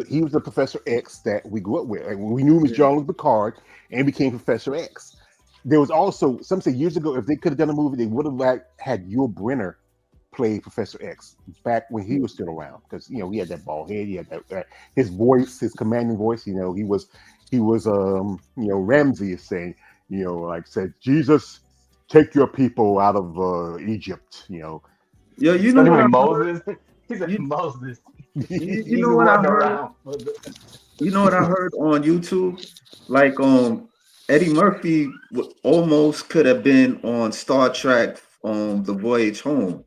Speaker 2: he was the Professor X that we grew up with. Like, we knew him as John Picard and became Professor X. There was also some say years ago, if they could have done a movie, they would have had Yul Brynner play Professor X back when he was still around, because he had that bald head, he had that his voice, his commanding voice. He was Ramsey is saying, like said, Jesus, take your people out of Egypt.
Speaker 3: Yo, you know what
Speaker 1: Especially
Speaker 3: I heard?
Speaker 1: Moses. He said
Speaker 3: You,
Speaker 1: Moses.
Speaker 3: you
Speaker 1: Jesus
Speaker 3: know what I
Speaker 1: wasn't
Speaker 3: heard?
Speaker 1: around.
Speaker 3: You know what I heard on YouTube? Like Eddie Murphy almost could have been on Star Trek The Voyage Home.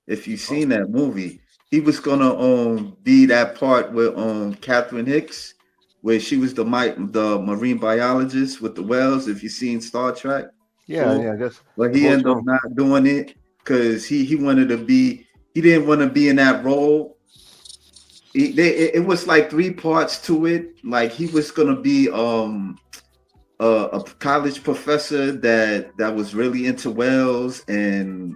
Speaker 3: If you've seen that movie, he was gonna be that part with Catherine Hicks, where she was the marine biologist with the whales. If you've seen Star Trek, so
Speaker 2: That's
Speaker 3: but
Speaker 2: the
Speaker 3: he
Speaker 2: voice
Speaker 3: ended up
Speaker 2: home.
Speaker 3: not doing it because he wanted to be he didn't want to be in that role. It was like three parts to it. Like he was gonna be a college professor that was really into whales and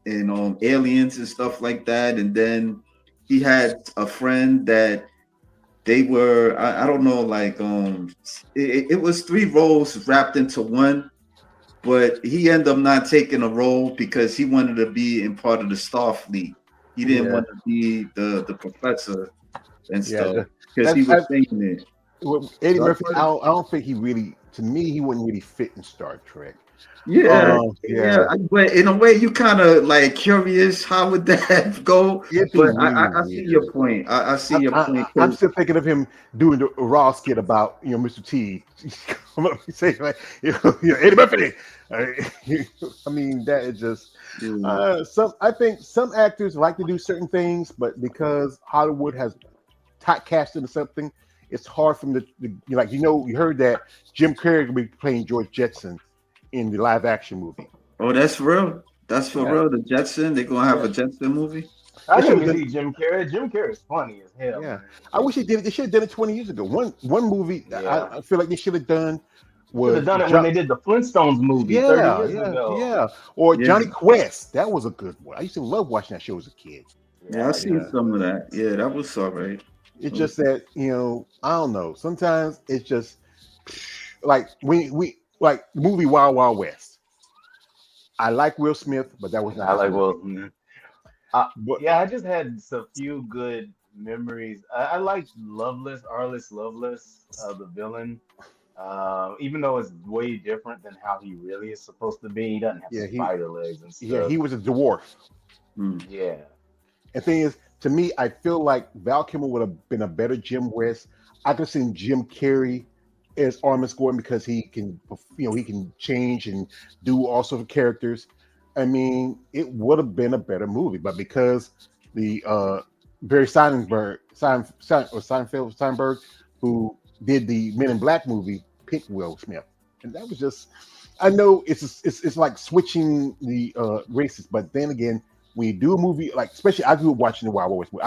Speaker 3: aliens and stuff like that. And then he had a friend that they were I don't know, like it was three roles wrapped into one, but he ended up not taking a role because he wanted to be in part of the Starfleet. He didn't
Speaker 2: Yeah,
Speaker 3: want to be the professor and
Speaker 2: yeah.
Speaker 3: stuff because he
Speaker 2: That's
Speaker 3: was saying it.
Speaker 2: Eddie
Speaker 3: So I
Speaker 2: Murphy.
Speaker 3: thought,
Speaker 2: I don't think he really. To me, he wouldn't really fit in Star Trek.
Speaker 3: yeah,
Speaker 2: Yeah.
Speaker 3: but in a way, you kind of like curious how would that go?
Speaker 2: It'd be
Speaker 3: But
Speaker 2: really
Speaker 3: I see your
Speaker 2: weird.
Speaker 3: point. I see your point.
Speaker 2: I'm still thinking of him doing the raw skit about Mr. T. Come up and say like Eddie Murphy. I mean that is just
Speaker 3: Yeah,
Speaker 2: I think some actors like to do certain things, but because Hollywood has typecast into something, it's hard for them to you heard that Jim Carrey will be playing George Jetson in the live action movie.
Speaker 3: oh, that's real. That's for
Speaker 2: Yeah,
Speaker 3: real. The Jetson, they're gonna have
Speaker 2: yeah.
Speaker 3: a Jetson movie.
Speaker 2: They
Speaker 1: I
Speaker 2: should
Speaker 1: can
Speaker 2: have done.
Speaker 1: see Jim Carrey. Jim Carrey is funny as hell,
Speaker 2: Yeah,
Speaker 1: man.
Speaker 2: I wish they did it. They should have done it 20 years ago. One movie
Speaker 1: Yeah.
Speaker 2: I feel like they should have done
Speaker 1: Should have
Speaker 2: was
Speaker 1: done it when
Speaker 2: John.
Speaker 1: they did the Flintstones movie 30
Speaker 2: Yeah,
Speaker 1: years
Speaker 2: yeah,
Speaker 1: ago.
Speaker 2: yeah. Or
Speaker 3: Yeah,
Speaker 2: Johnny Quest. That was a good one. I used to love watching that show as a kid.
Speaker 3: yeah,
Speaker 1: Yeah,
Speaker 3: I
Speaker 1: I
Speaker 3: seen
Speaker 1: used
Speaker 2: Yeah.
Speaker 3: some of
Speaker 1: to.
Speaker 3: that. Yeah, that was all right.
Speaker 2: It's just that I don't know. Sometimes it's just like like the movie Wild Wild West. I like Will Smith, but that was not
Speaker 1: I
Speaker 2: his
Speaker 1: like
Speaker 2: movie.
Speaker 1: Will Smith. Uh,
Speaker 2: But
Speaker 1: yeah, I just had a few good memories. I like Arliss Loveless, the villain. Even though it's way different than how he really is supposed to be. He doesn't have
Speaker 2: yeah,
Speaker 1: spider legs and
Speaker 2: he
Speaker 1: stuff.
Speaker 2: was a dwarf.
Speaker 3: Hmm.
Speaker 1: Yeah.
Speaker 2: And thing is, to me, I feel like Val Kilmer would have been a better Jim West. I could have seen Jim Carrey as Armin Gordon because he can change and do all sorts of characters. I mean, it would have been a better movie, but because the Barry Steinberg, who did the Men in Black movie, picked Will Smith, and that was just. I know it's like switching the races, but then again, when you do a movie like, especially I grew up watching the Wild Wild West movie.